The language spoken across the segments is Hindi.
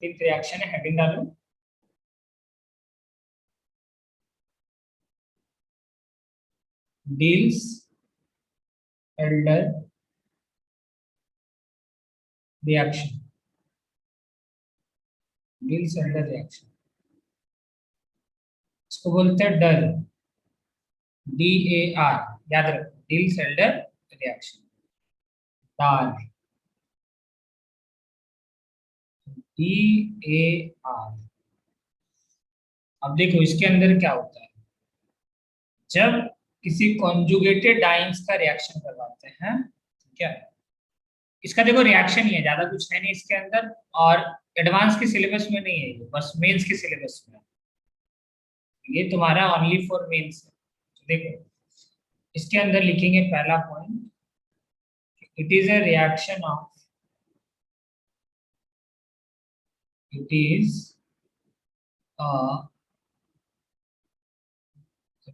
फिफ्थ रिएक्शन है, हेडिंग डालो। Deals Elder reaction, deals Elder reaction, इसको बोलते हैं डर, DAR, याद रखो, डील्स एल्डर रिएक्शन, डार, DAR। अब देखो इसके अंदर क्या होता है, जब किसी कॉन्जुगेटेड डाइन्स का रिएक्शन करवाते हैं, ठीक है, इसका देखो रिएक्शन ही है, ज्यादा कुछ है नहीं इसके अंदर, और एडवांस के सिलेबस में नहीं है ये, बस मेंस के सिलेबस में है। ये तुम्हारा ओनली फॉर मेंस है। तो देखो इसके अंदर लिखेंगे पहला point, it is a reaction of, it is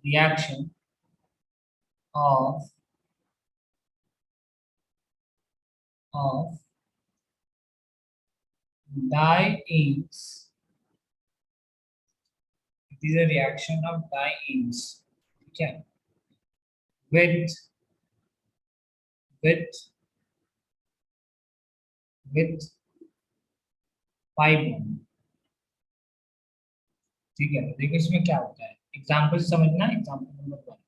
reaction of dance, it is a reaction of dance, ठीक है, विथ विथ विथ 5, ठीक है। देखो इसमें क्या होता है, एग्जाम्पल समझना, एग्जाम्पल नंबर 1,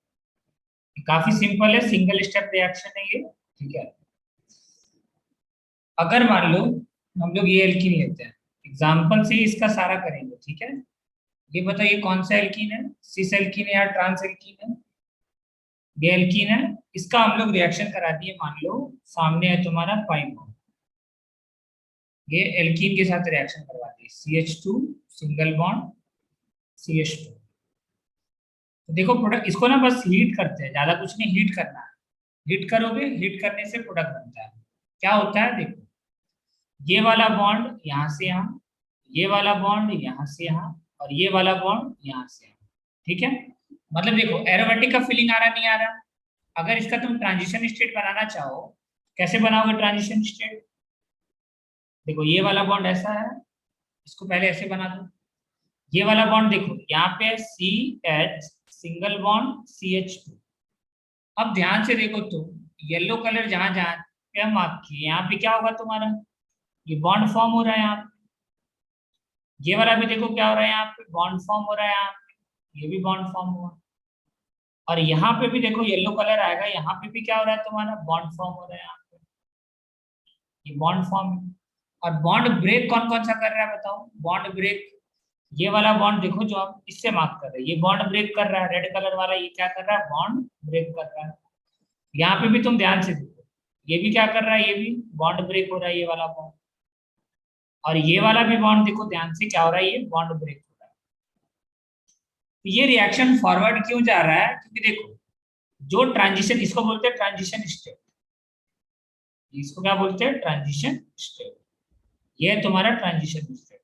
काफी सिंपल है, सिंगल स्टेप रिएक्शन है ये, ठीक है। अगर मान लो हम लोग ये एल्कीन लेते हैं, एग्जाम्पल से ही इसका सारा करेंगे, ठीक है। ये बताइए कौन सा एल्कीन है, सिस एल्कीन है या ट्रांस एल्कीन है? ये एल्कीन है, इसका हम लोग रिएक्शन करा दिए, मान लो सामने है तुम्हारा 5 बॉन्ड, ये एल्कीन के साथ रिएक्शन करवा दिए, CH2 सिंगल बॉन्ड CH2। तो देखो प्रोडक्ट, इसको ना बस हीट करते हैं, ज्यादा कुछ नहीं, हीट करना है, हीट करोगे, हीट करने से प्रोडक्ट बनता है। क्या होता है देखो, ये वाला बॉन्ड यहाँ से यहाँ, ये वाला बॉन्ड यहाँ से यहाँ, और ये वाला बॉन्ड यहाँ से यहाँ, ठीक है। मतलब देखो एरोमेटिक का फीलिंग आ रहा नहीं आ रहा। अगर इसका तुम ट्रांजिशन स्टेट बनाना चाहो, कैसे बनाओगे ट्रांजिशन स्टेट? देखो ये वाला बॉन्ड ऐसा है, इसको पहले ऐसे बना दो, ये वाला बॉन्ड देखो यहाँ पे CH सिंगल बॉन्ड CH2। अब ध्यान से देखो तुम, येलो कलर जहां जहां पे हम मार्क किए, यहाँ पे क्या होगा तुम्हारा, ये बॉन्ड फॉर्म हो रहा है यहाँ पे। ये वाला भी देखो क्या हो रहा है, यहाँ पे बॉन्ड फॉर्म हो रहा है, यहाँ पे ये भी बॉन्ड फॉर्म हुआ। और यहाँ पे भी देखो येलो कलर आएगा, यहाँ पे भी क्या हो रहा है तुम्हारा, बॉन्ड फॉर्म हो रहा है, यहाँ पे ये बॉन्ड फॉर्म। और बॉन्ड ब्रेक कौन कौन सा कर रहा है बताओ, बॉन्ड ब्रेक, ये वाला बॉन्ड देखो जो आप इससे मार्क कर रहे हैं, ये बॉन्ड ब्रेक कर रहा है, रेड कलर वाला ये क्या कर रहा है, बॉन्ड ब्रेक कर रहा है। यहाँ पे भी तुम ध्यान से देखो, ये भी क्या कर रहा है, ये भी बॉन्ड ब्रेक हो रहा है, ये वाला बॉन्ड। और ये वाला भी बॉन्ड देखो ध्यान से, क्या हो रहा है, ये बॉन्ड ब्रेक हो रहा है। तो ये रिएक्शन फॉरवर्ड क्यों जा रहा है, क्योंकि देखो जो ट्रांजिशन, इसको बोलते हैं ट्रांजिशन स्टेट, इसको क्या बोलते हैं, ट्रांजिशन स्टेट। ये है तुम्हारा ट्रांजिशन स्टेट,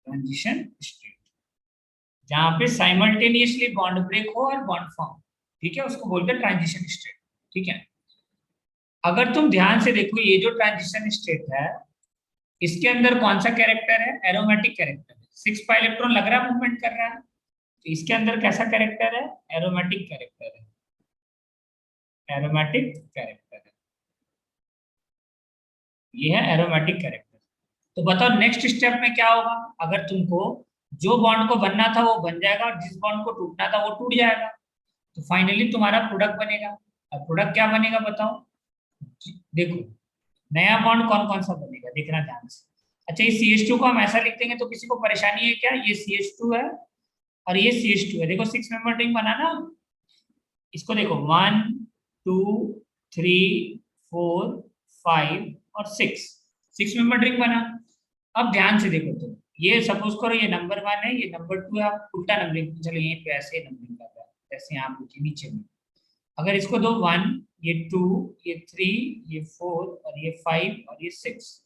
ट्रांजिशन स्टेट, जहां पे साइमल्टेनियसली बॉन्ड ब्रेक हो और बॉन्ड फॉर्म, ठीक है, उसको बोलते हैं ट्रांजिशन स्टेट, ठीक है। अगर तुम ध्यान से देखो, ये जो ट्रांजिशन स्टेट है, इसके अंदर कौन सा कैरेक्टर है, एरोमेटिक कैरेक्टर है, 6 इलेक्ट्रॉन लग रहा है मूवमेंट कर रहा है, तो इसके अंदर कैसा कैरेक्टर है, एरोमेटिक कैरेक्टर है, एरोमेटिक कैरेक्टर है, ये है एरोमेटिक कैरेक्टर। तो बताओ नेक्स्ट स्टेप में क्या होगा, अगर तुमको जो बॉन्ड को बनना था वो बन जाएगा, और जिस बॉन्ड को टूटना था वो टूट जाएगा, तो फाइनली तुम्हारा प्रोडक्ट बनेगा। अब प्रोडक्ट क्या बनेगा बताओ, देखो नया बॉन्ड कौन कौन सा बनेगा, देखना ध्यान से। अच्छा, ये CH2 को हम ऐसा लिख देंगे तो किसी को परेशानी है क्या, ये CH2 है और ये CH2 है, देखो 6 मेंबर रिंग बना ना। इसको देखो 1 2 3 4 5 और 6 मेंबर रिंग बना। अब ध्यान से देखो, तो ये सपोज करो ये नंबर 1 है, ये नंबर 2 है, आप उल्टा नंबरिंग, चलो यहीं पे ऐसे नंबरिंग कर रहा है, जैसे यहाँ पे नीचे में। अगर इसको दो 1, ये 2, ये 3, ये 4 और ये 5 और ये 6।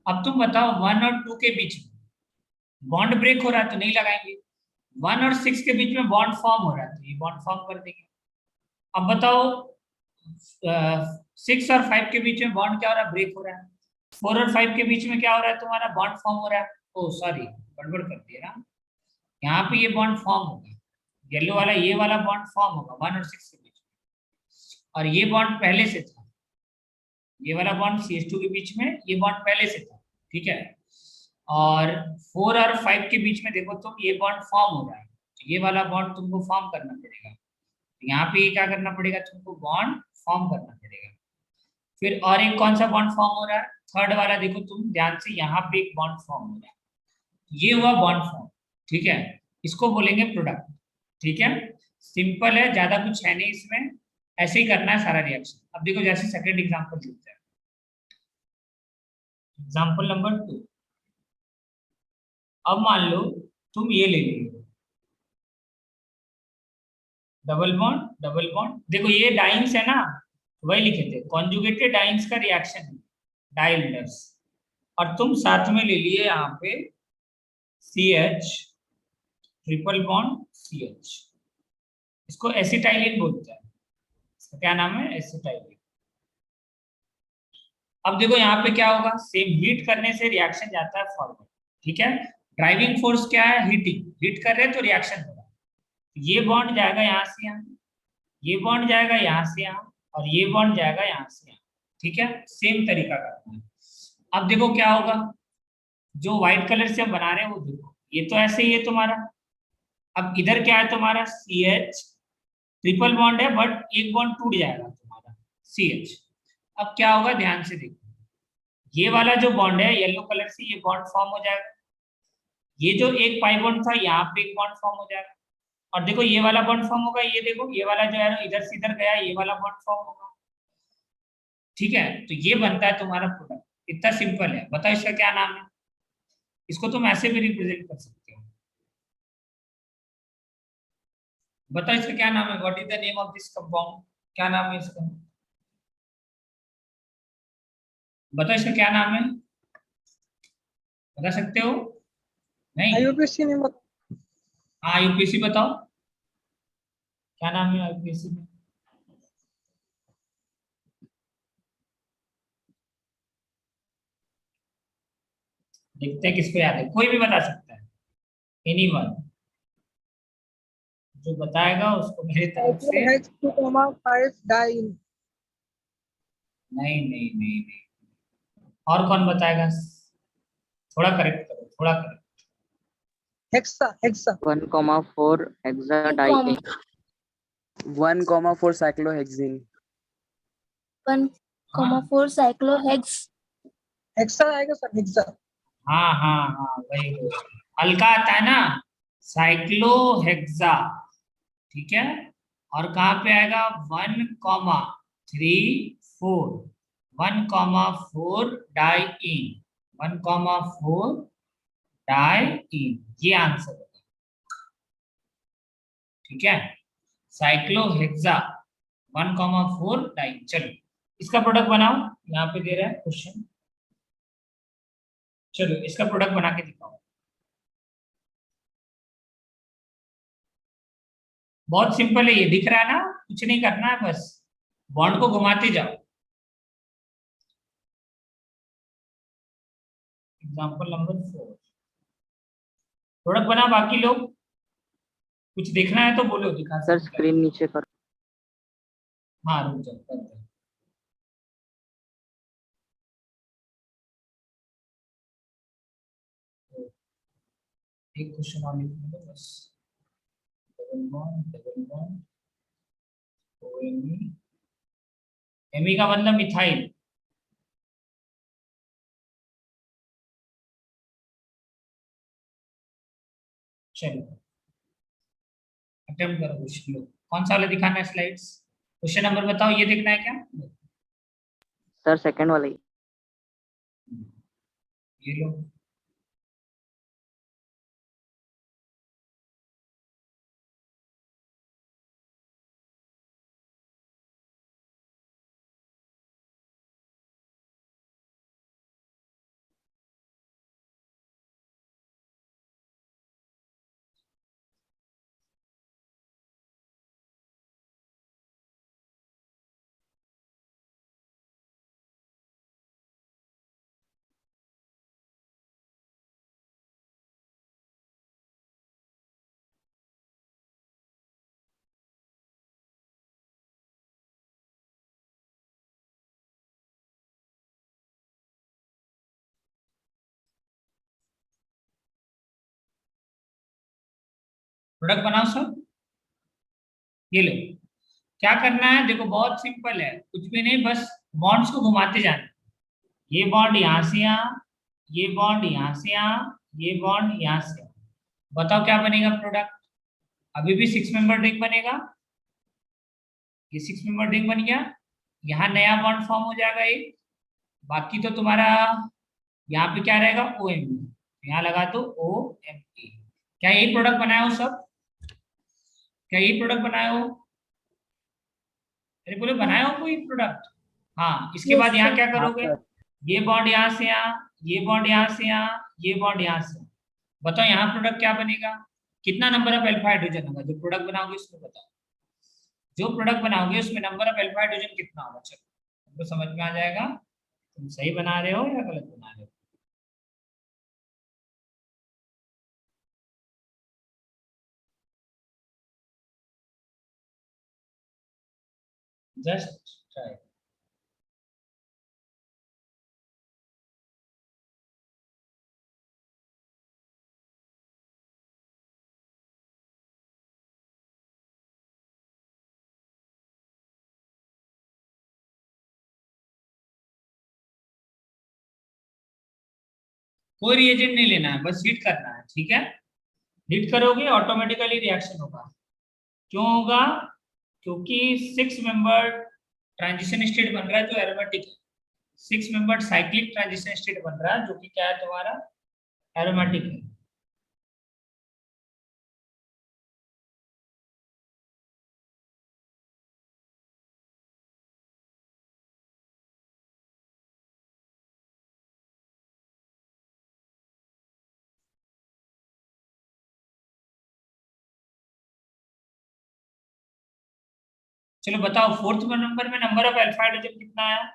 अब तुम बताओ 1 और 2 के बीच में बॉन्ड ब्रेक हो रहा है तो नहीं लगाएंगे, 1 और 6 के बीच में बॉन्ड फॉर्म हो रहा है तो ये बॉन्ड फॉर्म कर देंगे। अब बताओ 6 और 5 के बीच में बॉन्ड क्या हो रहा है, ब्रेक हो रहा है। 4 और 5 के बीच में क्या हो रहा है, तुम्हारा बॉन्ड फॉर्म हो रहा है। ओ सॉरी, गड़बड़ कर दिया ना, यहाँ पे ये बॉन्ड फॉर्म होगा, येलो वाला, ये वाला बॉन्ड फॉर्म होगा 1 और 6 के बीच में, और ये बॉन्ड पहले से था, ये वाला बॉन्ड CH2 के बीच में, ये बॉन्ड पहले से था, ठीक है। और 4 और 5 के बीच में देखो तुम, ये बॉन्ड फॉर्म हो रहा है, तो ये वाला बॉन्ड तुमको फॉर्म करना पड़ेगा, यहाँ पे क्या करना पड़ेगा तुमको, बॉन्ड फॉर्म करना पड़ेगा। फिर और एक कौन सा बॉन्ड फॉर्म हो रहा है, थर्ड वाला, देखो तुम ध्यान से, यहाँ पे एक बॉन्ड फॉर्म हो रहा है, ये हुआ बॉन्ड फॉर्म, ठीक है। इसको बोलेंगे प्रोडक्ट, ठीक है। सिंपल है, ज्यादा कुछ है नहीं इसमें, ऐसे ही करना है सारा रिएक्शन। अब देखो जैसे सेकंड एग्जांपल देखते हैं, एग्जांपल नंबर 2। अब मान लो तुम ये ले लो, डबल बॉन्ड डबल बॉन्ड, देखो ये डाइंस है ना, वही लिखे थे, कॉन्जुगेटेड डाइंस का रिएक्शन है, डाइल्डर्स। और तुम साथ में ले लिए यहाँ पे CH, ट्रिपल बॉन्ड CH, इसको एसिटाइलिन बोलते हैं, इसका क्या नाम है, एसिटाइलिन। अब देखो यहाँ पे क्या होगा, सेम हीट करने से रिएक्शन जाता है फॉरवर्ड, ठीक है। ड्राइविंग फोर्स क्या है, हीटिंग, हीट कर रहे हैं तो रिएक्शन हो रहा है। ये बॉन्ड जाएगा यहाँ से यहाँ, ये बॉन्ड जाएगा यहाँ से यहाँ, और ये बॉन्ड जाएगा यहाँ से यहाँ, ठीक है। सेम तरीका करना है। अब देखो क्या होगा, जो व्हाइट कलर से हम बना रहे हैं वो देखो, ये तो ऐसे ही है तुम्हारा। अब इधर क्या है तुम्हारा, CH, ट्रिपल बॉन्ड है, बट एक बॉन्ड टूट जाएगा तुम्हारा, CH। अब क्या होगा, ध्यान से देखो, ये वाला जो बॉन्ड है येलो कलर से, ये बॉन्ड फॉर्म हो जाएगा, ये जो एक पाई बॉन्ड था यहाँ पे एक बॉन्ड फॉर्म हो जाएगा, और देखो ये वाला बॉन्ड फॉर्म होगा, ये देखो ये वाला जो है ना इधर से इधर गया, ये वाला बॉन्ड फॉर्म होगा, ठीक है। तो ये बनता है तुम्हारा प्रोडक्ट, इतना सिंपल है। बताओ इसका क्या नाम है, इसको तुम ऐसे भी रिप्रेजेंट कर सकते हो। बताओ इसका क्या नाम है, what is the name of this compound, क्या नाम है इसका, बताओ इसका क्या नाम है, बता सकते हो, नहीं। IUPAC नहीं बता। हाँ UPSC बताओ, क्या नाम है UPSC में। देखते हैं किसको याद है, कोई भी बता सकता है, एनीवन, जो बताएगा उसको मेरी तरफ से। Cyclohex 2,5 diene. नहीं नहीं नहीं नहीं, और कौन बताएगा, थोड़ा करेक्ट करो, थोड़ा correct. Hexa hexa 1,4 hexadiene. 1,4 cyclohexene. 1,4 साइक्लोहेक्स। Hexa आएगा सर, हेक्सा। हाँ हाँ हाँ, वही वही, हल्का आता है ना, साइक्लोहेक्सा, ठीक है। और कहाँ पे आएगा, 1,3,4, 1,4 डाइइन, 1,4 डाइइन, ये आंसर होगा, ठीक है। साइक्लोहेक्सा 1,4 डाइइन। चलो इसका प्रोडक्ट बनाओ, यहाँ पे दे रहा है क्वेश्चन, चलो इसका प्रोडक्ट बना के दिखाओ। बहुत सिंपल है, ये दिख रहा है ना, कुछ नहीं करना है, बस बॉन्ड को घुमाते जाओ। एग्जाम्पल नंबर 4, प्रोडक्ट बना, बाकी लोग कुछ देखना है तो बोलो, दिखा सर सकते हैं। स्क्रीन नीचे करो। हाँ रुक जाओ, कर दो। एक क्वेश्चन और लिखने दो बस, double bond double bond, OMe, एमी का मतलब मिथाइल, चलो अटेम्प्ट करो कुछ लोग, कौन सा वाला दिखाना है स्लाइड्स, क्वेश्चन नंबर बताओ, ये देखना है क्या, सर सेकंड वाला ही। ये लो। प्रोडक्ट बनाओ सब। ये लो, क्या करना है देखो, बहुत सिंपल है, कुछ भी नहीं, बस बॉन्ड्स को घुमाते जाना। ये बॉन्ड यहाँ से यहाँ, ये बॉन्ड यहाँ से यहाँ, ये बॉन्ड यहाँ से यहाँ। बताओ क्या बनेगा प्रोडक्ट? अभी भी 6 मेंबर रिंग बनेगा। ये 6 मेंबर रिंग बन गया, यहाँ नया बॉन्ड फॉर्म हो जाएगा एक। बाकी तो तुम्हारा यहाँ पे क्या रहेगा, ओ एम ई, यहाँ लगा दो ओ एम ई। क्या यही प्रोडक्ट बनाया हो सब? क्या यही प्रोडक्ट बनाया हो? अरे बोले बनाया हो कोई प्रोडक्ट? हाँ, इसके Yes, बाद यहाँ sir. क्या हाँ करोगे? सर। ये बॉन्ड यहाँ से यहाँ, ये बॉन्ड यहाँ से यहाँ, ये बॉन्ड यहाँ से। बताओ यहाँ प्रोडक्ट क्या बनेगा? कितना नंबर ऑफ अल्फा हाइड्रोजन होगा जो प्रोडक्ट बनाओगे उसमें? बताओ, जो प्रोडक्ट बनाओगे उसमें नंबर ऑफ अल्फा हाइड्रोजन कितना होगा? चलो तुमको समझ में आ जाएगा तुम सही बना रहे हो या गलत बना रहे हो। Just try. कोई रिएजेंट नहीं लेना है, बस हीट करना है, ठीक है? हीट करोगे ऑटोमेटिकली रिएक्शन होगा। क्यों होगा? क्योंकि 6 मेंबर ट्रांजिशन स्टेट बन रहा है जो एरोमेटिक है। 6 मेंबर साइक्लिक ट्रांजिशन स्टेट बन रहा है जो कि क्या है तुम्हारा, एरोमेटिक है। चलो बताओ, 4th नंबर में नंबर ऑफ अल्फा हाइड्रोजन कितना है?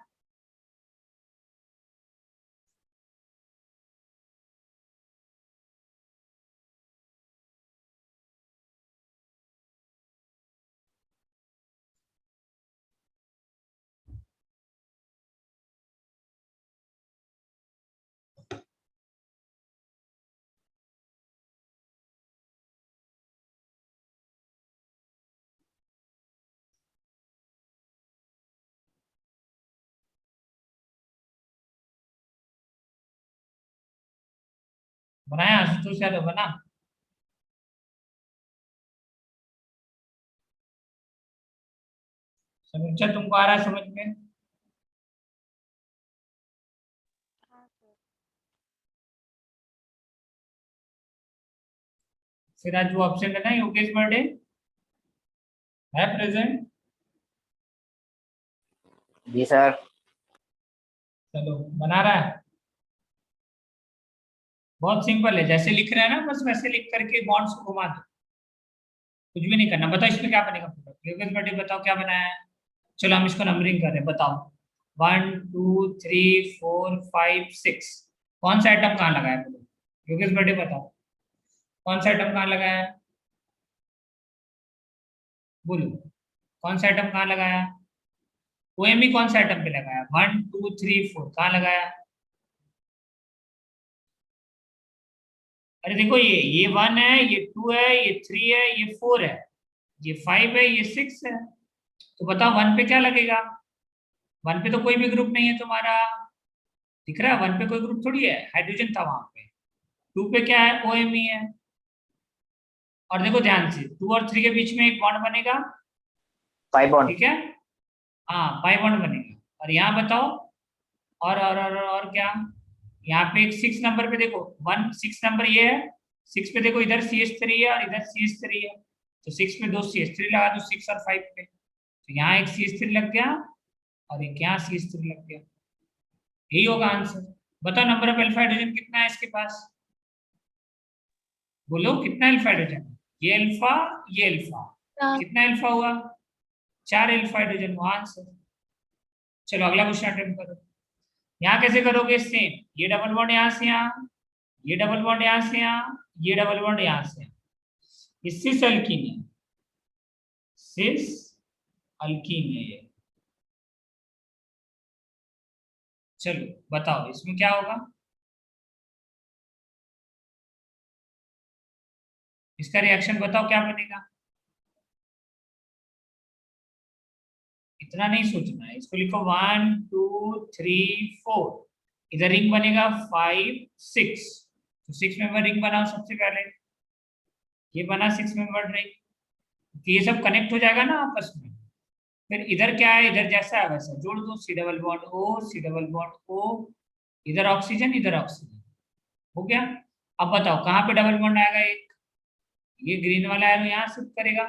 बनाया आशुतोष यादव, बना? समीक्षा तुमको आ रहा है समझ में? फिर आज वो ऑप्शन है ना, योगेश बर्थडे है प्रेजेंट? जी सर। चलो बना रहा है। बहुत सिंपल है, जैसे लिख रहे हैं ना बस वैसे लिख करके बॉन्ड्स को घुमा दो, कुछ भी नहीं करना। बताओ इसमें क्या बनेगा प्रोडक्ट? योगेश बर्थडे बताओ क्या बनाया है। चलो हम इसको नंबरिंग कर रहे हैं, बताओ। 1 2 3 4 5 6। कौन सा आइटम कहाँ लगाया है? बोलो योगेश बर्थडे बताओ, कौन सा आइटम कहाँ लगाया है? बोलो, कौन सा आइटम कहाँ लगाया है? ओएमई कौन सा आइटम पे लगाया? 1 2 3 4 कहाँ लगाया? अरे देखो, ये 1 है, ये 2 है, ये 3 है, ये 4 है, ये 5 है, ये 6 है। तो बताओ 1 पे क्या लगेगा? 1 पे तो कोई भी ग्रुप नहीं है तुम्हारा, दिख रहा है? 1 पे कोई ग्रुप थोड़ी है, हाइड्रोजन था वहां पे। 2 पे क्या है? ओएमई है। और देखो ध्यान से, 2 और 3 के बीच में एक बॉन्ड बनेगा, 5 बॉन्ड। ठीक है? हाँ, पाई बॉन्ड बनेगा। और यहाँ बताओ, और क्या? यहाँ पे एक 6 नंबर पे देखो, 6 नंबर ये है, 6 पे देखो इधर CH3 है और इधर CH3 है, तो 6 पे 2 CH3 लगा दो, 6 और 5 पे, तो यहाँ एक CH3 लग गया और एक यहाँ CH3 लग गया। यही होगा आंसर। बताओ नंबर ऑफ अल्फा हाइड्रोजन कितना है इसके पास? बोलो कितना अल्फा हाइड्रोजन? ये अल्फा, ये अल्फा, कितना अल्फा हुआ? 4 अल्फा हाइड्रोजन हुआ आंसर। चलो अगला क्वेश्चन अटेम्प्ट करो। यहाँ कैसे करोगे? सेम, ये डबल बॉन्ड यहाँ से यहाँ, ये डबल बॉन्ड यहाँ से यहाँ, ये डबल बॉन्ड यहाँ से यहाँ। ये सिस अल्कीन है, सिस अल्कीन है ये। चलो बताओ इसमें क्या होगा? इसका रिएक्शन बताओ क्या बनेगा। इतना नहीं सोचना है, इसको लिखो 1 2 3 4। इधर रिंग बनेगा 5 6, तो 6 मेंबर रिंग बनाओ सबसे पहले। ये बना 6 मेंबर रिंग, तो ये सब कनेक्ट हो जाएगा ना आपस में। फिर इधर क्या है, इधर जैसा है वैसा जोड़ दो, C double bond O, C double bond O, इधर ऑक्सीजन इधर ऑक्सीजन, हो गया। अब बताओ कहाँ पे डबल बॉन्ड आएगा एक, ये ग्रीन वाला एरो यहाँ शिफ्ट करेगा।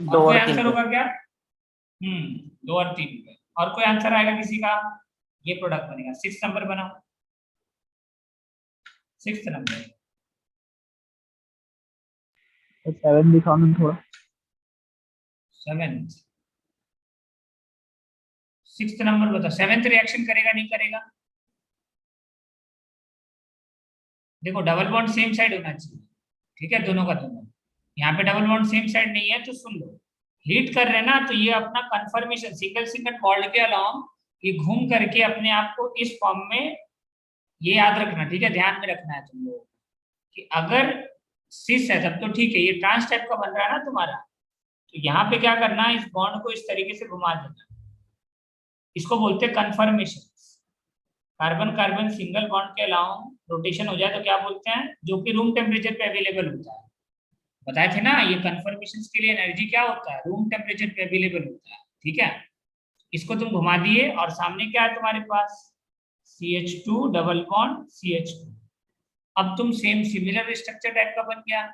दो और कोई और तीन आंसर पे। होगा क्या? 2 और 3 पे। और कोई आंसर आएगा किसी का? ये प्रोडक्ट बनेगा। 6 नंबर बनाओ, 6 नंबर। 7 दिखाओ ना थोड़ा। 7th 6th नंबर बताओ, 7th रिएक्शन करेगा नहीं करेगा? देखो डबल बॉन्ड सेम साइड होना चाहिए, ठीक है, दोनों का दोनों। यहाँ पे डबल बॉन्ड सेम साइड नहीं है, तो सुन लो। हीट कर रहे हैं ना, तो ये अपना कंफर्मेशन सिंगल सिंगल बॉन्ड के अलावा ये घूम करके अपने आप को इस फॉर्म में, ये याद रखना, ठीक है, ध्यान में रखना है तुम लोगों को कि अगर सिस है तब तो ठीक है, ये ट्रांस टाइप का बन रहा है ना तुम्हारा, तो यहाँ पे क्या करना है, इस बॉन्ड को इस तरीके से घुमा देना। इसको बोलते हैं confirmation. Carbon carbon single bond के अलावा रोटेशन हो जाए तो क्या बोलते हैं, जो कि रूम टेम्परेचर पे अवेलेबल होता है। बताए थे ना, ये कंफर्मेशन के लिए एनर्जी क्या होता है, रूम टेम्परेचर पे अवेलेबल होता है, ठीक है। इसको तुम घुमा दिए और सामने क्या है तुम्हारे पास, CH2 डबल बॉन्ड CH2। अब तुम सेम सिमिलर स्ट्रक्चर टाइप का बन गया,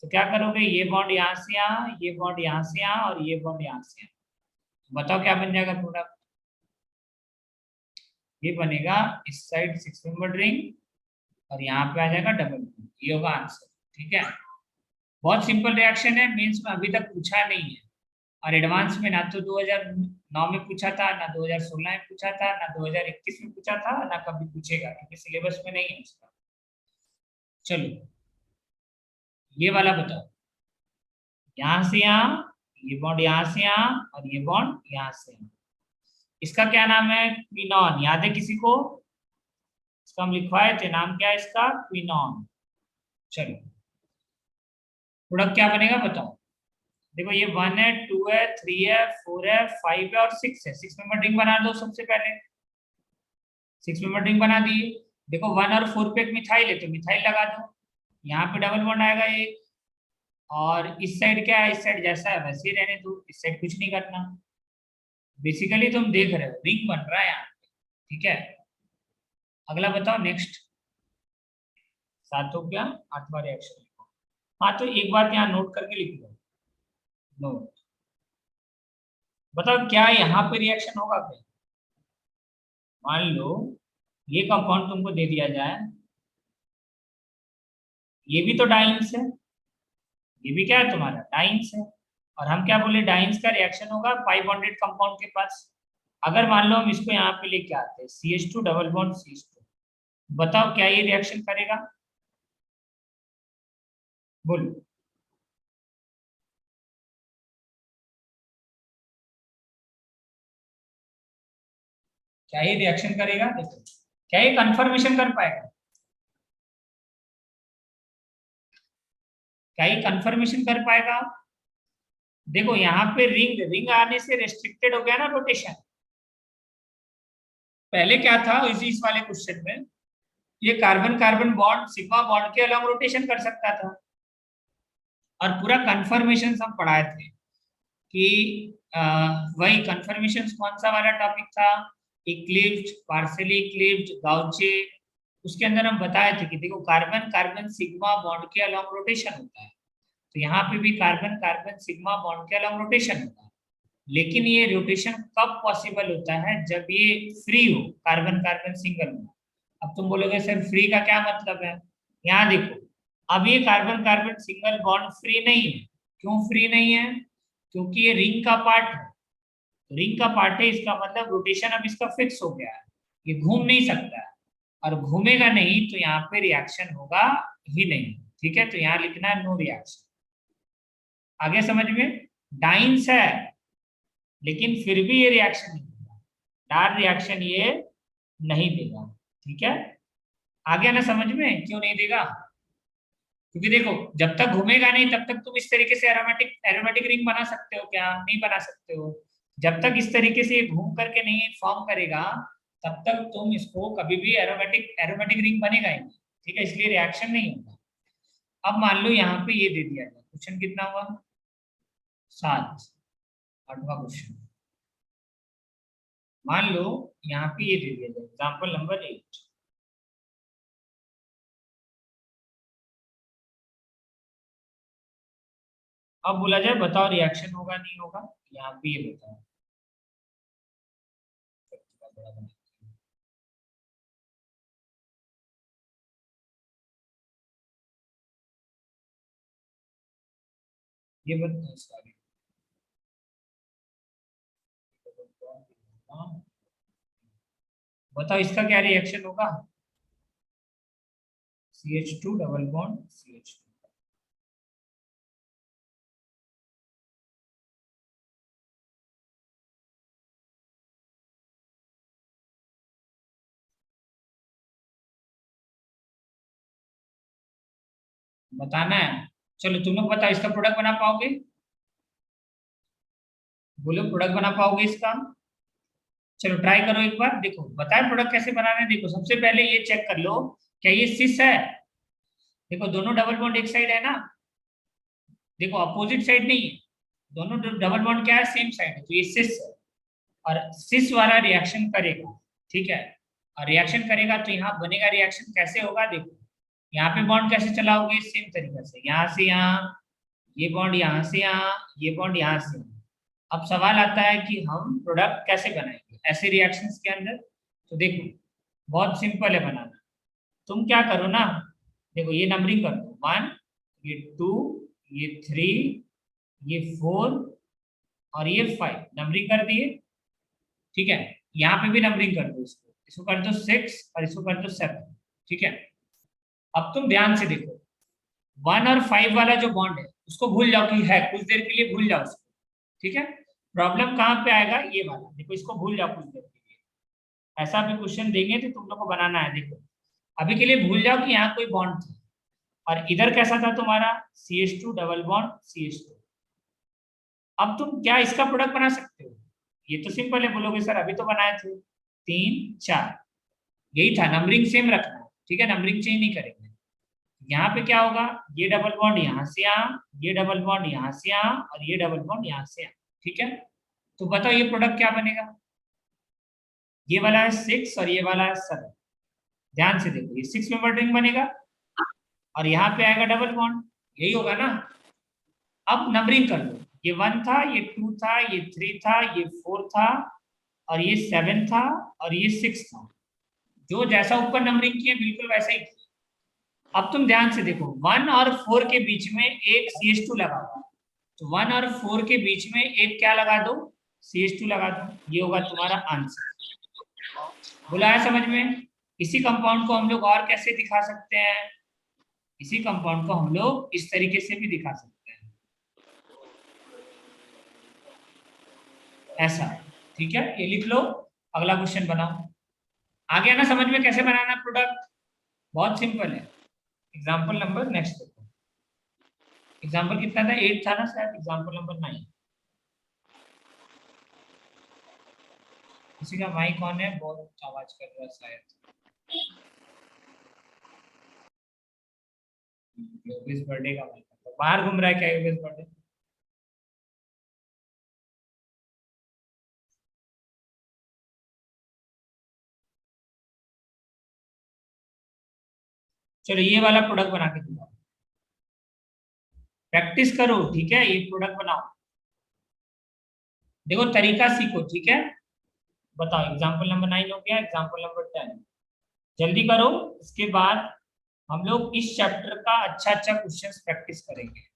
तो क्या करोगे, ये बॉन्ड यहाँ से यहाँ, ये बॉन्ड यहाँ से यहाँ, और ये बॉन्ड यहाँ से यहाँ। बताओ क्या बन जाएगा प्रोडक्ट। ये बनेगा इस साइड 6 मेंबर रिंग, और यहाँ पे आ जाएगा डबल बॉन्ड। ये होगा आंसर, ठीक है। बहुत सिंपल रिएक्शन है, मेंस में अभी तक पूछा नहीं है, और एडवांस में ना तो 2009 में पूछा था, ना 2016 में पूछा था, ना 2021 में पूछा था, ना कभी पूछेगा, क्योंकि सिलेबस में नहीं है इसका। चलो ये वाला बताओ, यहाँ से यहाँ, ये बॉन्ड यहाँ से यहाँ, और ये बॉन्ड यहाँ से यहाँ। इसका क्या नाम है, क्विनॉन। याद है किसी को? इसका हम लिखवाए थे, नाम क्या है इसका, क्विनॉन। चलो प्रोडक्ट क्या बनेगा बताओ। देखो ये 1 है, 2 है, 3 है, 4 है, 5 है और 6 है। 6 मेंबर रिंग बना दो सबसे पहले। 6 मेंबर रिंग बना दिए। देखो 1 और 4 पे एक मिथाइल है, तो मिथाइल लगा दो। यहाँ पे डबल बॉन्ड आएगा एक, और इस साइड क्या है, इस साइड जैसा है वैसे ही रहने दो, इस साइड कुछ नहीं करना। बेसिकली तुम देख रहे हो रिंग बन रहा है यहाँ पे, ठीक है। अगला बताओ नेक्स्ट। 7 हो गया, 8वां रिएक्शन लिखो। हाँ तो एक बात यहाँ नोट करके लिख लो, नोट। बताओ क्या यहाँ पे रिएक्शन होगा क्या? मान लो ये कंपाउंड तुमको दे दिया जाए, ये भी तो डाइंस है, ये भी क्या है तुम्हारा, डाइंस है। और हम क्या बोले, डाइंस का रिएक्शन होगा 5 बॉन्डेड कंपाउंड के पास। अगर मान लो हम इसको यहाँ पे लेके आते हैं, CH2 डबल बॉन्ड CH2, बताओ क्या ये रिएक्शन करेगा, बोलो। क्या ये रिएक्शन करेगा? देखो क्या ये कंफर्मेशन कर पाएगा, क्या ये कंफर्मेशन कर पाएगा? देखो यहाँ पे रिंग रिंग आने से रेस्ट्रिक्टेड हो गया ना रोटेशन। पहले क्या था इस वाले क्वेश्चन में, ये carbon carbon bond sigma bond के अलग रोटेशन कर सकता था, और पूरा कंफर्मेशन हम पढ़ाए थे कि वही कंफर्मेशन कौन सा वाला टॉपिक था, इक्लिप्स्ड, पार्शियली इक्लिप्स्ड, गाउचे। उसके अंदर हम बताए थे कि देखो कार्बन कार्बन सिग्मा बॉन्ड के अलग रोटेशन होता है, तो यहाँ पे भी कार्बन कार्बन सिग्मा बॉन्ड के अलग रोटेशन होता है। लेकिन ये रोटेशन कब पॉसिबल होता है, जब ये फ्री हो, कार्बन कार्बन सिंगल हो। अब तुम बोलोगे सर फ्री का क्या मतलब है, यहाँ देखो अब ये carbon carbon single bond free नहीं है। क्यों फ्री नहीं है? क्योंकि ये रिंग का पार्ट है, रिंग का पार्ट है, इसका मतलब रोटेशन अब इसका फिक्स हो गया है, ये घूम नहीं सकता है, और घूमेगा नहीं तो यहाँ पे रिएक्शन होगा ही नहीं, ठीक है। तो यहाँ लिखना है नो रिएक्शन। आगे समझ में? डाइंस है लेकिन फिर भी ये रिएक्शन नहीं देगा, डार रिएक्शन ये नहीं देगा, ठीक है। आगे ना समझ में क्यों नहीं देगा? क्योंकि देखो जब तक घूमेगा नहीं तब तक तुम इस तरीके से एरोमेटिक एरोमेटिक रिंग बना सकते हो क्या? नहीं बना सकते हो। जब तक इस तरीके से ये घूम करके नहीं फॉर्म करेगा तब तक तुम इसको कभी भी एरोमेटिक एरोमेटिक रिंग बनेगा ही नहीं। ठीक है, इसलिए रिएक्शन नहीं होगा। अब मान लो यहाँ पे ये दे दिया जाए, क्वेश्चन कितना हुआ? 7। 8वां क्वेश्चन। मान लो यहाँ पे ये दे दिया जाए एग्जाम्पल नंबर 8। अब बोला जाए बताओ रिएक्शन होगा नहीं होगा? यहाँ पे ये बताओ। ये बताओ, सॉरी, बताओ इसका क्या रिएक्शन होगा? CH2 double bond CH2। बताना है। चलो तुम लोग बताओ इसका प्रोडक्ट बना पाओगे? बोलो प्रोडक्ट बना पाओगे इसका? चलो ट्राई करो एक बार, देखो बताए प्रोडक्ट कैसे बनाना है। देखो सबसे पहले ये चेक कर लो क्या ये सिस है। देखो दोनों डबल बॉन्ड एक साइड है ना, देखो अपोजिट साइड नहीं है, दोनों डबल बॉन्ड क्या है? सेम साइड है, तो ये सिस है। और सिस वाला रिएक्शन करेगा, ठीक है। और रिएक्शन करेगा तो यहाँ बनेगा रिएक्शन कैसे होगा? देखो यहाँ पे बॉन्ड कैसे चलाओगे? सेम तरीके से, यहाँ से यहाँ, ये बॉन्ड यहाँ से यहाँ, ये बॉन्ड यहाँ से यहाँ। अब सवाल आता है कि हम प्रोडक्ट कैसे बनाएंगे ऐसे रिएक्शंस के अंदर। तो देखो बहुत सिंपल है बनाना। तुम क्या करो ना, देखो ये नंबरिंग कर दो, 1, ये 2, ये 3, ये 4 और ये 5 नंबरिंग कर दिए। ठीक है, यहाँ पे भी नंबरिंग कर दो, इसको इसको कर दो 6 और इसको कर दो 7। ठीक है, अब तुम ध्यान से देखो 1 और 5 वाला जो बॉन्ड है उसको भूल जाओ कि है, कुछ देर के लिए भूल जाओ उसको। ठीक है, प्रॉब्लम कहाँ पे आएगा? ये वाला, देखो इसको भूल जाओ कुछ देर के लिए। ऐसा भी क्वेश्चन देंगे तो तुम लोग को बनाना है। देखो अभी के लिए भूल जाओ कि यहाँ कोई बॉन्ड था और इधर कैसा था तुम्हारा? CH2 double bond CH2। अब तुम क्या इसका प्रोडक्ट बना सकते हो? ये तो सिंपल है, बोलोगे सर अभी तो बनाए थे 3 4, यही था, नंबरिंग सेम रखना है। ठीक है, नंबरिंग चेंज नहीं करेंगे। यहाँ पे क्या होगा? ये डबल बॉन्ड यहाँ से यहाँ, ये डबल बॉन्ड यहाँ से यहाँ और ये डबल बॉन्ड यहाँ से यहाँ। ठीक है, तो बताओ ये प्रोडक्ट क्या बनेगा? ये वाला है 6 और ये वाला है 7। ध्यान से देखो ये 6 मेंबर रिंग बनेगा और यहाँ पे आएगा डबल बॉन्ड, यही होगा ना। अब नंबरिंग कर लो, ये 1 था, ये 2 था, ये 3 था, ये 4 था और ये 7 था और ये 6 था। जो जैसा ऊपर नंबरिंग किया बिल्कुल वैसा ही किया। अब तुम ध्यान से देखो 1 और 4 के बीच में एक CH2 लगा हुआ, तो 1 और 4 के बीच में एक क्या लगा दो? CH2 लगा दो, ये होगा तुम्हारा आंसर। बोला है समझ में? इसी कंपाउंड को हम लोग और कैसे दिखा सकते हैं? इसी कंपाउंड को हम लोग इस तरीके से भी दिखा सकते हैं, ऐसा। ठीक है, ये लिख लो, अगला क्वेश्चन बनाओ। आ गया ना समझ में कैसे बनाना प्रोडक्ट? बहुत सिंपल है। एग्जाम्पल नंबर नेक्स्ट देखो। एग्जाम्पल कितना था? 8 था ना शायद, एग्जाम्पल नंबर 9। किसी का माइक ऑन है, बहुत आवाज कर रहा है शायद। योगेश बर्थडे का माइक, तो बाहर घूम रहा है क्या योगेश बर्थडे? चलो ये वाला प्रोडक्ट बना के दिखाओ, प्रैक्टिस करो। ठीक है, ये प्रोडक्ट बनाओ, देखो तरीका सीखो। ठीक है, बताओ एग्जाम्पल नंबर 9 हो गया, एग्जाम्पल नंबर 10 जल्दी करो। इसके बाद हम लोग इस चैप्टर का अच्छा अच्छा क्वेश्चंस प्रैक्टिस करेंगे।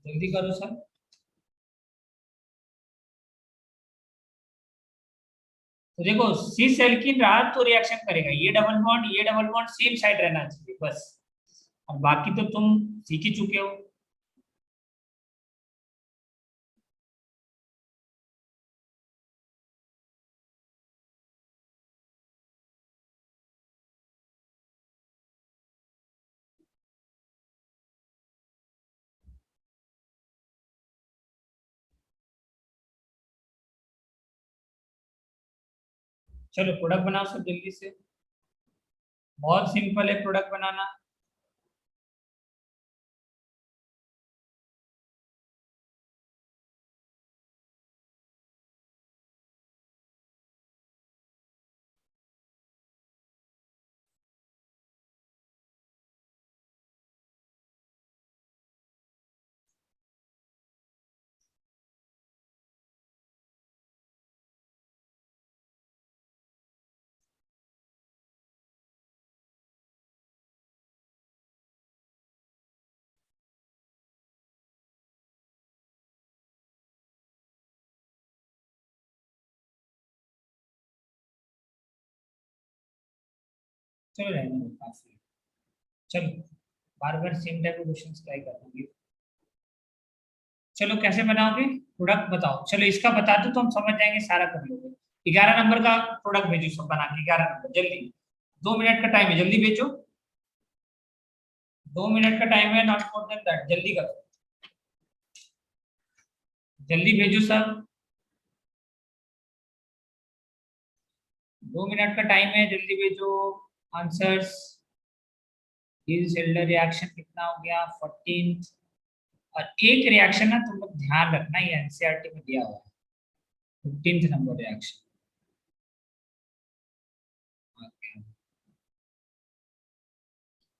जल्दी करो सर। तो देखो सिस एल्कीन रहा तो रिएक्शन करेगा, ये डबल बॉन्ड सेम साइड रहना चाहिए बस, और बाकी तो तुम सीख ही चुके हो। चलो प्रोडक्ट बनाओ सब जल्दी से, बहुत सिंपल है प्रोडक्ट बनाना। चलो रहने दो, काफी है। चलो बार बार सेम टाइप के क्वेश्चन ट्राई करेंगे। चलो कैसे बनाओगे प्रोडक्ट बताओ, चलो इसका बता दो तो हम समझ जाएंगे, सारा कर लोगे। 11 नंबर का प्रोडक्ट भेजो सब बना के, 11 नंबर जल्दी, 2 मिनट का टाइम है, जल्दी भेजो, 2 मिनट का टाइम है, नॉट मोर देन दैट, जल्दी करो, जल्दी भेजो सब, 2 मिनट का टाइम है, जल्दी भेजो आंसर्स। सेल्युलर रिएक्शन कितना हो गया 14। और एक रिएक्शन ना तुम लोग ध्यान रखना, ये एनसीईआरटी में दिया हुआ है, 15th नंबर रिएक्शन।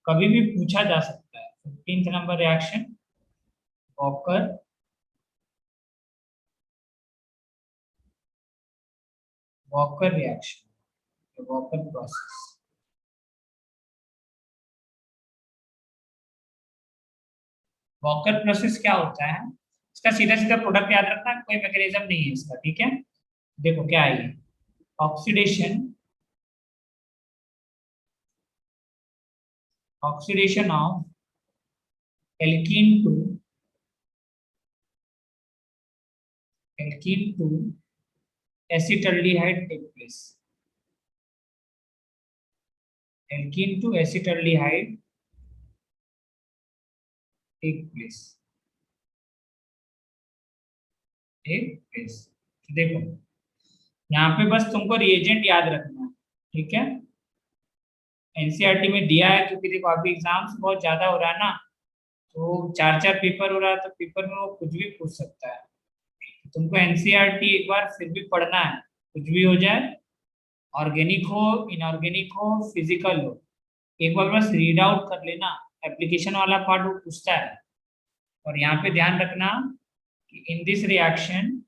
कभी भी पूछा जा सकता है 15th number reaction, walker walker reaction, walker process. Walker process क्या होता है, इसका सीधा सीधा प्रोडक्ट याद रखना, कोई मैकेनिज्म नहीं है इसका, ठीक है। देखो क्या है ये, oxidation oxidation of alkene to acetaldehyde take place, alkene to acetaldehyde take place, देखो यहाँ पे बस तुमको रिएजेंट याद रखना है, ठीक है। एनसीईआरटी में दिया है, क्योंकि देखो अभी एग्जाम्स बहुत ज्यादा हो रहा है ना, तो 4 4 पेपर हो रहा है, तो पेपर में वो कुछ भी पूछ सकता है। तुमको एनसीईआरटी एक बार फिर भी पढ़ना है, कुछ भी हो जाए, ऑर्गेनिक हो, इनऑर्गेनिक हो, फिजिकल हो, एक बार बस रीड आउट कर लेना, एप्लीकेशन वाला पार्ट वो पूछता है। और यहाँ पे ध्यान रखना कि in this reaction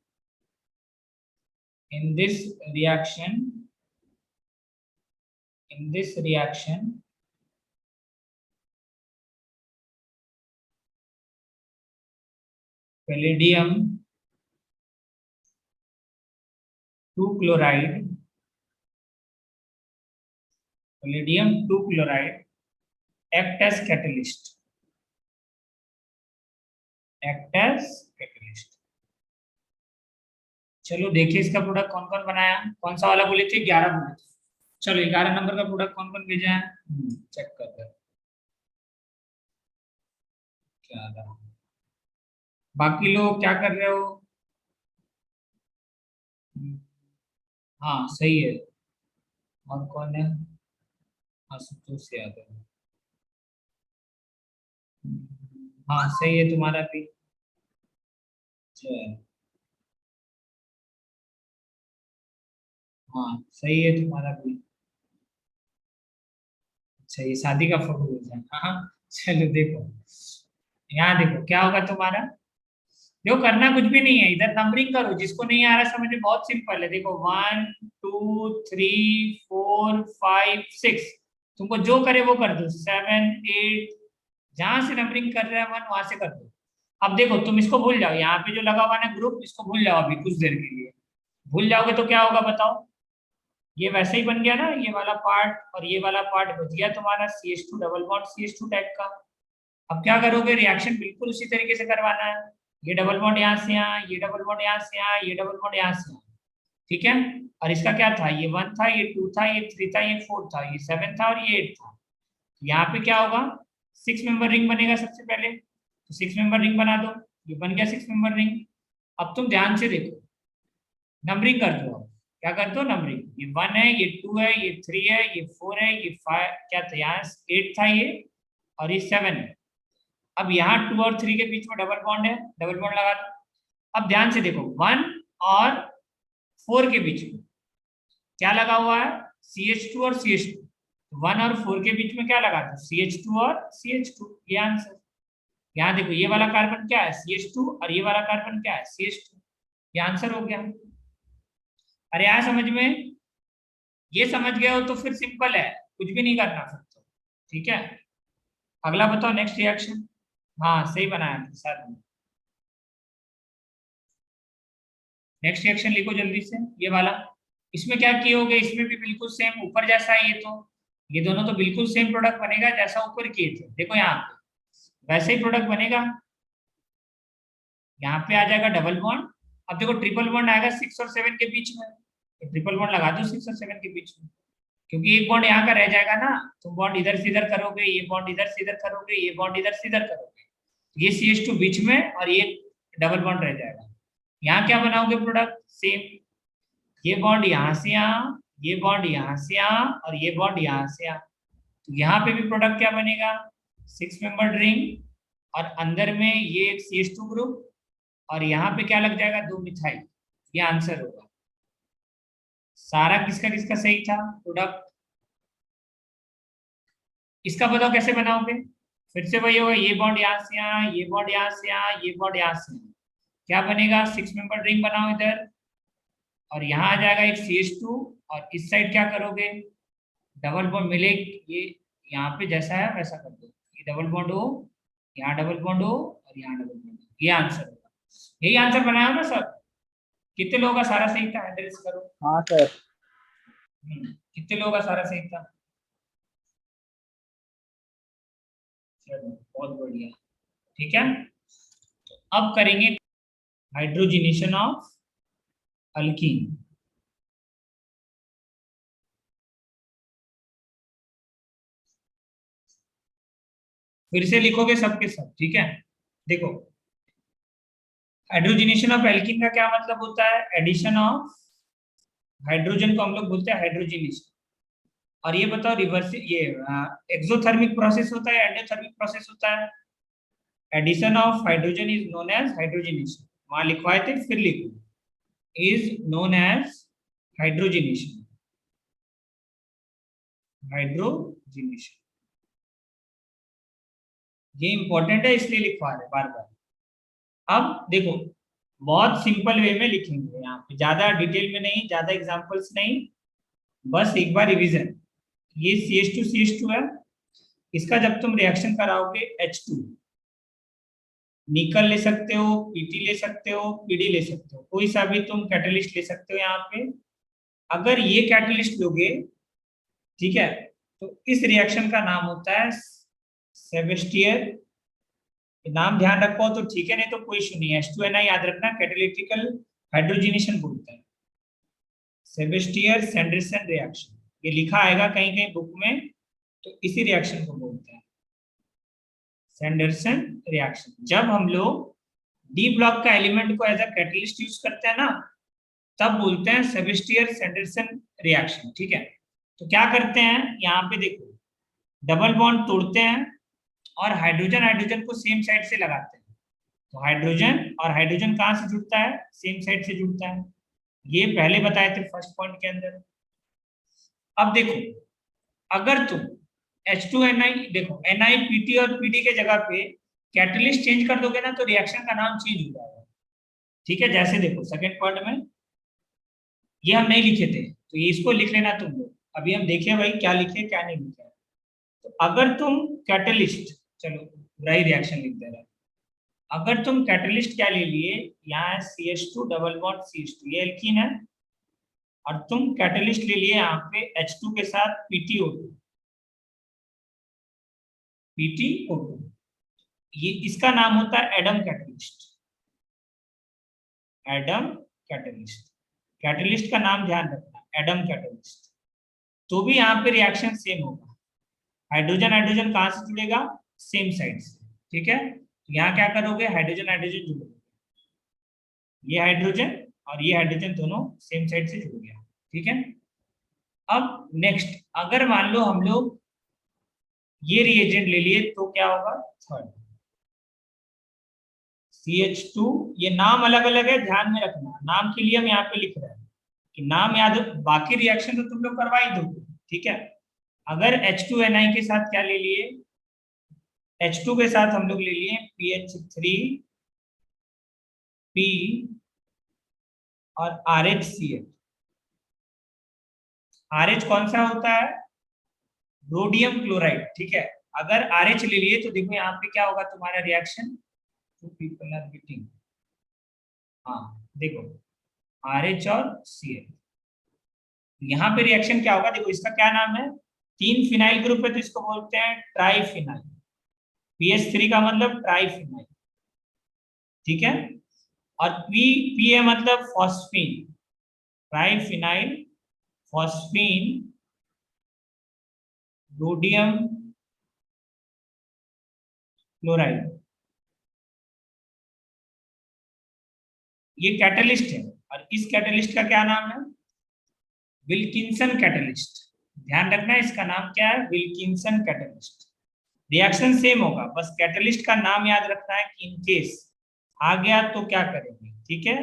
palladium 2 chloride act as catalyst, चलो देखिए इसका प्रोडक्ट कौन कौन बनाया, कौन सा वाला बोले थे, 11 बोले थे। चलो 11 नंबर का प्रोडक्ट कौन कौन भेजा है, चेक करते हैं क्या रहा। बाकी लोग क्या कर रहे हो, हाँ सही है, और कौन है, आशुतोष यादव, हाँ सही है तुम्हारा भी। चल, हाँ सही है तुम्हारा भी। अच्छा ये शादी का फोटो भेजा है, हाँ हाँ। चलो देखो, यहाँ देखो क्या होगा तुम्हारा, देखो करना कुछ भी नहीं है, इधर नंबरिंग करो, जिसको नहीं आ रहा समझ में बहुत सिंपल है। देखो 1 2 3 4 5 6, तुमको जो करे वो कर दो, 7 8, जहां से नंबरिंग कर रहा है 1 वहां से कर दो। अब देखो तुम इसको भूल जाओ, यहाँ पे जो लगा हुआ ना ग्रुप, इसको भूल जाओ अभी कुछ देर के लिए, भूल जाओगे तो क्या होगा बताओ, ये वैसे ही बन गया ना, ये वाला पार्ट और ये वाला पार्ट बच गया तुम्हारा CH2 double bond CH2 type का। अब क्या करोगे, रिएक्शन बिल्कुल उसी तरीके से करवाना है। ये डबल बॉन्ड यहाँ से यहाँ, ये डबल बॉन्ड यहाँ से यहाँ, ये डबल बॉन्ड यहाँ से यहाँ, ठीक है। और इसका क्या था, ये 1 था, ये 2 था, ये 3 था, ये 4 था, ये 7 था और ये 8 था। यहाँ पे क्या होगा, 6 मेंबर रिंग बनेगा सबसे पहले, तो 6 मेंबर रिंग बना दो, ये बन गया 6 मेंबर रिंग। अब तुम ध्यान से देखो, नंबरिंग कर दो। अब क्या कर दो, नंबरिंग, ये 1 है, ये 2 है, ये 3 है, ये 4 है, ये 5 क्या था, यहाँ 8 था ये, और ये 7 है। अब यहाँ 2 और 3 के बीच में डबल बॉन्ड है, डबल बॉन्ड लगा दो। अब ध्यान से देखो, 1 और 4 के बीच में क्या लगा हुआ है, CH2 और CH2। 1 और 4 के बीच में क्या लगा था, CH2 और CH2, ये आंसर। यहाँ देखो, ये वाला कार्बन क्या है, CH2, और ये वाला कार्बन क्या है, CH2, ये आंसर हो गया। अरे आया समझ में, ये समझ गए हो तो फिर सिंपल है, कुछ भी नहीं करना फिर तो, ठीक है। अगला बताओ, नेक्स्ट रिएक्शन। हाँ सही बनाया था सर। नेक्स्ट रिएक्शन लिखो जल्दी से, ये वाला। इसमें क्या किए होगे, इसमें भी बिल्कुल सेम ऊपर जैसा है, ये दोनों तो बिल्कुल सेम प्रोडक्ट बनेगा जैसा ऊपर किए थे। देखो यहाँ पे वैसे ही प्रोडक्ट बनेगा, यहाँ पे आ जाएगा डबल बॉन्ड। अब देखो ट्रिपल बॉन्ड आएगा 6 और 7 के बीच में, तो ट्रिपल बॉन्ड लगा दो 6 और 7 के बीच में, क्योंकि एक बॉन्ड यहाँ का रह जाएगा ना, तुम बॉन्ड इधर से इधर करोगे, ये बॉन्ड इधर से इधर करोगे, ये बॉन्ड इधर से इधर करोगे, ये CH2 बीच में और ये डबल बॉन्ड रह जाएगा। यहाँ क्या बनाओगे प्रोडक्ट, सेम, ये बॉन्ड यहाँ से यहाँ, ये बॉन्ड यहाँ से यहाँ, और ये बॉन्ड यहाँ से यहाँ। तो यहाँ पे भी प्रोडक्ट क्या बनेगा, 6 मेंबर्ड रिंग, और अंदर में ये एक CH2 ग्रुप, और यहाँ पे क्या लग जाएगा, 2 मिथाइल। ये आंसर होगा। सारा किसका किसका सही था प्रोडक्ट। इसका बताओ कैसे बनाओगे, फिर से वही होगा, ये बॉन्ड यहाँ से यहाँ, ये बॉन्ड यहाँ से यहाँ, ये बॉन्ड यहाँ से यहाँ, क्या बनेगा, 6 मेंबर्ड रिंग बनाओ इधर, और यहाँ आ जाएगा एक CH2, और इस साइड क्या करोगे, डबल बॉन्ड मिले, ये यहाँ पे जैसा है वैसा कर दो, ये डबल बॉन्ड हो, यहाँ डबल बॉन्ड हो, और यहाँ डबल बॉन्ड हो, ये आंसर होगा। यही आंसर बनाया ना सर, कितने लोगों का सारा सही था, एड्रेस करो। हाँ सर। कितने लोगों का सारा सही था, चलो बहुत बढ़िया, ठीक है। तो अब करेंगे हाइड्रोजिनेशन ऑफ अल्कीन। फिर से लिखोगे सबके सब, ठीक है। देखो, हाइड्रोजिनेशन ऑफ एल्कीन का क्या मतलब होता है, एडिशन ऑफ हाइड्रोजन को हम लोग बोलते हैं हाइड्रोजिनेशन। और ये बताओ, रिवर्स ये एक्सोथर्मिक प्रोसेस होता है, एंडोथर्मिक प्रोसेस होता है। Addition of hydrogen is known as hydrogenation, वहां लिखवाए थे फिर लिखो, is known as hydrogenation, hydrogenation. ये इंपॉर्टेंट है इसलिए लिखवा रहे बार बार। अब देखो, बहुत सिंपल वे में लिखेंगे, यहाँ पे ज्यादा डिटेल में नहीं, ज्यादा एग्जांपल्स नहीं, बस एक बार रिवीजन। ये CH2 है, इसका जब तुम रिएक्शन कराओगे H2, निकल ले सकते हो, PT ले सकते हो, PD ले सकते हो, कोई सा भी तुम कैटलिस्ट ले सकते हो यहाँ पे। अगर ये कैटलिस्ट लोगे, ठीक है, तो इस रिएक्शन का नाम होता है सेबेस्टियर। नाम ध्यान रखो तो ठीक है, नहीं तो कोई इशू नहीं है। H2Na याद रखना, कैटालिटिकल हाइड्रोजिनेशन बोलते हैं, सेबेस्टियर सैंडरसन रिएक्शन, ये लिखा आएगा कहीं कहीं बुक में, तो इसी रिएक्शन को बोलते हैं सैंडरसन रिएक्शन। जब हम लोग डी ब्लॉक का एलिमेंट को एज अ कैटलिस्ट यूज करते हैं ना, तब बोलते हैं सेबेस्टियर सैंडरसन रिएक्शन, ठीक है। तो क्या करते हैं, यहाँ पे देखो, डबल बॉन्ड तोड़ते हैं और हाइड्रोजन हाइड्रोजन को सेम साइड से लगाते हैं। तो हाइड्रोजन और हाइड्रोजन कहाँ से जुड़ता है, सेम साइड से जुड़ता है, ये पहले बताए थे फर्स्ट पॉइंट के अंदर। अब देखो, अगर तुम H2Na, देखो NiPT और PD के जगह पे कैटलिस्ट चेंज कर दोगे ना, तो रिएक्शन का नाम चेंज हो जाएगा, ठीक है। जैसे देखो सेकेंड पॉइंट में, ये हम नहीं लिखे थे, तो ये इसको लिख लेना तुम लोग, अभी हम देखे भाई क्या लिखे क्या नहीं लिखे। तो अगर तुम कैटलिस्ट, चलो पूरा ही रिएक्शन लिख दे रहा है, अगर तुम कैटलिस्ट क्या ले लिए, यहाँ CH2 डबल बॉन्ड CH2, ये एल्कीन है, और तुम कैटलिस्ट ले लिए यहाँ पे H2 के साथ PtO2, PtO2, ये इसका नाम होता है Adam catalyst. Adam catalyst, catalyst का नाम ध्यान रखना, एडम कैटलिस्ट। तो भी यहाँ पे रिएक्शन सेम होगा, हाइड्रोजन हाइड्रोजन कहाँ से जुड़ेगा, सेम साइड से, ठीक है। तो यहाँ क्या करोगे, हाइड्रोजन हाइड्रोजन जुड़ोगे, ये हाइड्रोजन और ये हाइड्रोजन दोनों सेम साइड से जुड़ गया, ठीक है। अब नेक्स्ट, अगर मान लो हम लोग ये रिएजेंट ले लिए तो क्या होगा, थर्ड CH2, ये नाम अलग अलग है, ध्यान में रखना, नाम के लिए हम यहाँ पे लिख रहे हैं कि नाम याद, बाकी रिएक्शन तो तुम लोग करवा ही दोगे, ठीक है। अगर H2Ni के साथ क्या ले लिए, H2 के साथ हम लोग ले लिए PH3P और RHCl। RH कौन सा होता है, रोडियम क्लोराइड, ठीक है। अगर RH ले लिए तो देखो यहाँ पे क्या होगा तुम्हारा reaction, two people are meeting, हाँ देखो RH और Cl, यहाँ पे रिएक्शन क्या होगा, देखो इसका क्या नाम है, 3 फिनाइल ग्रुप है तो इसको बोलते हैं ट्राइफिनाइल, PH3 का मतलब ट्राइफिनाइल, ठीक है। और P है मतलब phosphine, triphenyl phosphine rhodium chloride, ये कैटलिस्ट है। और इस कैटलिस्ट का क्या नाम है, विल्किंसन कैटलिस्ट, ध्यान रखना इसका नाम क्या है, विल्किंसन कैटलिस्ट। रिएक्शन सेम होगा, बस कैटलिस्ट का नाम याद रखना है कि इन केस आ गया तो क्या करेंगे, ठीक है।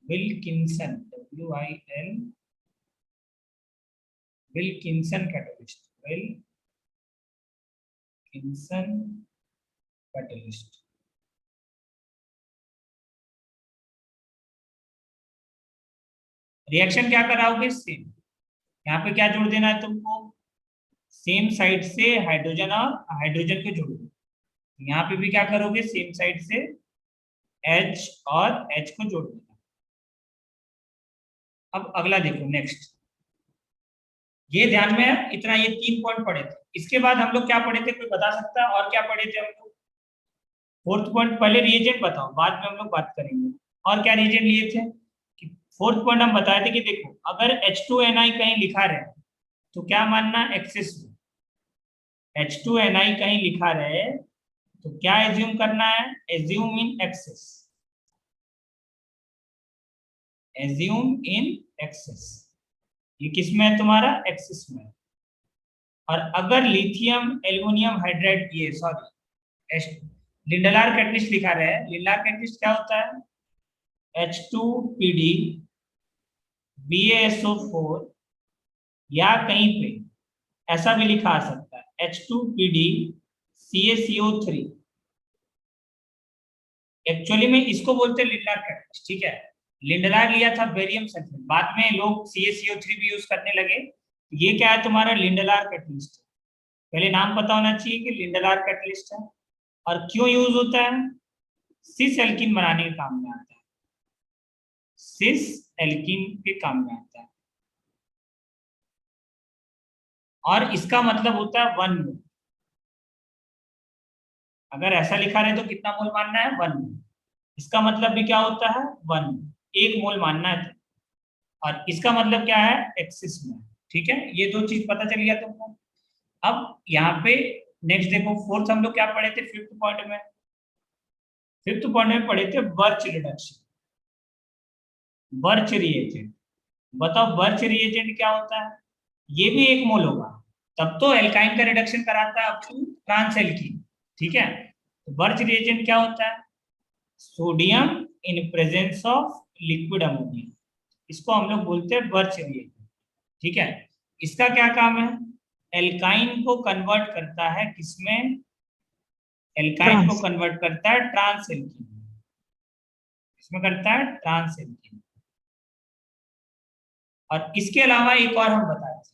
Wilkinson, WIL, Wilkinson catalyst, Wilkinson catalyst. Reaction क्या कराओगे, सेम, यहाँ पे क्या जोड़ देना है तुमको, सेम साइड से हाइड्रोजन और हाइड्रोजन को जोड़ दो, यहाँ पे भी क्या करोगे, सेम साइड से H और H को जोड़ देना। अब अगला देखो, नेक्स्ट, ये ध्यान में है, इतना ये 3 पॉइंट पढ़े थे। इसके बाद हम लोग क्या पढ़े थे, कोई बता सकता है और क्या पढ़े थे हम लोग, 4th पॉइंट, पहले रिएजेंट बताओ बाद में हम लोग बात करेंगे, और क्या रिएजेंट लिए थे। 4th पॉइंट हम बताए थे कि देखो अगर H2Ni कहीं लिखा रहे तो क्या मानना, एक्सेस में, H2Ni कहीं लिखा रहे तो क्या एज्यूम करना है, assume in excess, assume in excess, ये किसमें है तुम्हारा, एक्सेस में। और अगर लिथियम एल्युमिनियम हाइड्राइड, ये सॉरी लिंडलार कैटलिस्ट लिखा रहे, लिंडलार कैटलिस्ट क्या होता है, H2PD BaSO4, या कहीं पे ऐसा भी लिखा आ सकता है H2PD CaCO3, एक्चुअली में इसको बोलते हैं लिंडलार कैटलिस्ट, ठीक है। लिंडलार लिया था बेरियम सल्फेट, बाद में लोग CaCO3 भी यूज करने लगे, ये क्या है तुम्हारा लिंडलार कैटलिस्ट, पहले नाम पता होना चाहिए कि लिंडलार कैटलिस्ट है। और क्यों यूज होता है, सिस एल्किन बनाने के काम में आता है, सिस एल्किन के काम में आता है, और इसका मतलब होता है 1 मोल। अगर ऐसा लिखा रहे तो कितना मोल मानना है, 1 मोल, इसका मतलब भी क्या होता है, 1 मोल, 1 मोल मानना है। और इसका मतलब क्या है, एक्सिस में, ठीक है। ये 2 चीज पता चल गया तुमको। अब यहाँ पे नेक्स्ट देखो, 4th हम लोग क्या पढ़े थे, 5th पॉइंट में, 5th पॉइंट में पढ़े थे बर्च रिडक्शन, बर्च रिएजेंट। बताओ बर्च रिएजेंट क्या होता है, ये भी 1 मोल होगा, तब तो एल्काइन का रिडक्शन कराता है अप टू ट्रांस एल्कीन, ठीक है। तो बर्च रिएजेंट क्या होता है, sodium in presence of liquid ammonia, इसको हम लोग बोलते हैं बर्च रिएजेंट, ठीक है। इसका क्या काम है, एल्काइन को कन्वर्ट करता है किसमें, एल्काइन को कन्वर्ट करता है ट्रांस एल्कीन में, इसमें करता है ट्रांस एल्कीन। और इसके अलावा एक और हम बताए थे,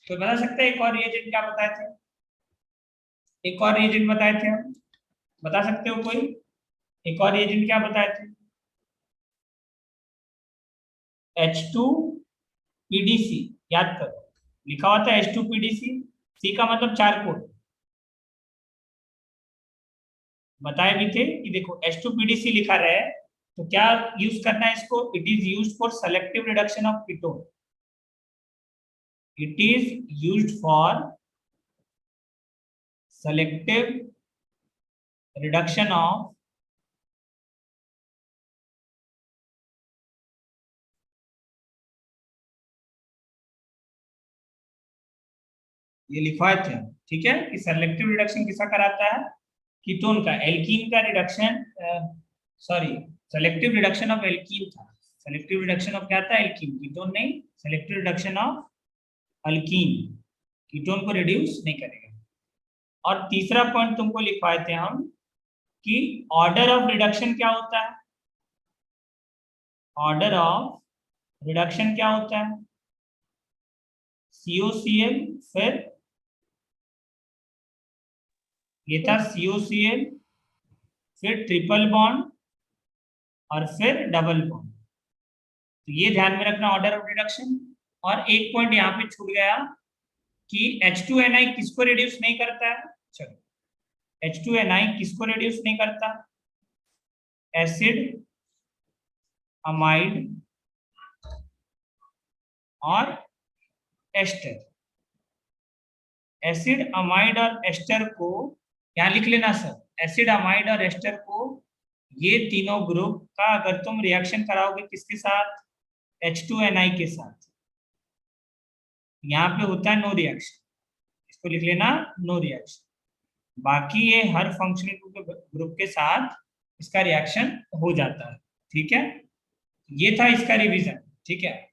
तो बता सकते हैं एक और रिएजेंट क्या बताए थे, एक और रिएजेंट बताए थे हम, बता सकते हो कोई, एक और रिएजेंट क्या बताए थे, H2PDC, याद करो लिखा हुआ था H2PDC, C का मतलब चारकोल, बताए भी थे कि देखो H2PDC लिखा रहे तो क्या यूज करना है इसको, it is used for selective reduction of ketone, it is used for selective reduction of ये लिखवाए थे, ठीक है, कि सेलेक्टिव रिडक्शन किसका कराता है, कीटोन का, एल्कीन का reduction, sorry selective reduction of alkene था, सेलेक्टिव रिडक्शन ऑफ क्या था, एल्कीन, कीटोन नहीं, selective reduction of alkyne, ketone को रिड्यूस नहीं करेगा। और तीसरा पॉइंट तुमको लिखवाए थे हम कि ऑर्डर ऑफ रिडक्शन क्या होता है, ऑर्डर ऑफ रिडक्शन क्या होता है, COCl, फिर ये था COCl, फिर ट्रिपल बॉन्ड और फिर डबल बॉन्ड, तो ये ध्यान में रखना ऑर्डर ऑफ रिडक्शन। और एक पॉइंट यहाँ पे छूट गया कि H2Ni किसको रिड्यूस नहीं करता है, चलो H2Ni किसको रिड्यूस नहीं करता, एसिड, अमाइड और एस्टर, एसिड, अमाइड और एस्टर को यहाँ लिख लेना सर, एसिड, अमाइड और एस्टर को, ये तीनों ग्रुप का अगर तुम रिएक्शन कराओगे किसके साथ, H2Ni के साथ, यहाँ पे होता है नो रिएक्शन, इसको लिख लेना नो रिएक्शन, बाकी ये हर फंक्शनल ग्रुप के साथ इसका रिएक्शन हो जाता है, ठीक है, ये था इसका रिवीजन, ठीक है।